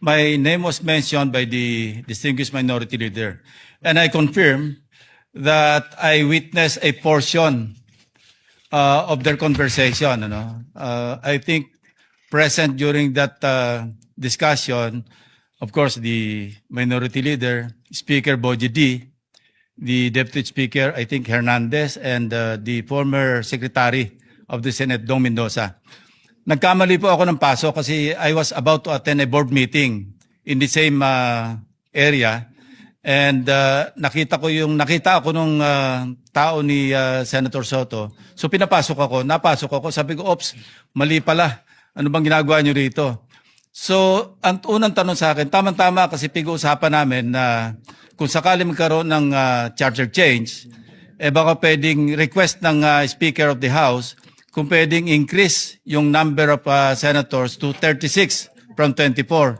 my name was mentioned by the distinguished minority leader. And I confirm that I witnessed a portion of their conversation. I think present during that discussion, of course, the minority leader, Speaker Boji D, the Deputy Speaker, I think Hernandez, and the former Secretary of the Senate, Dong Mendoza. Nagkamali po ako ng paso kasi I was about to attend a board meeting in the same area, and nakita ako nung tao ni Senator Soto. So napasok ako, sabi ko, "Ops, mali pala. Ano bang ginagawa niyo rito?" So, ang unang tanong sa akin, tama-tama kasi pag-uusapan namin na kung sakali magkaroon ng charter change, baka pwedeng request ng Speaker of the House kung pwedeng increase yung number of senators to 36 from 24.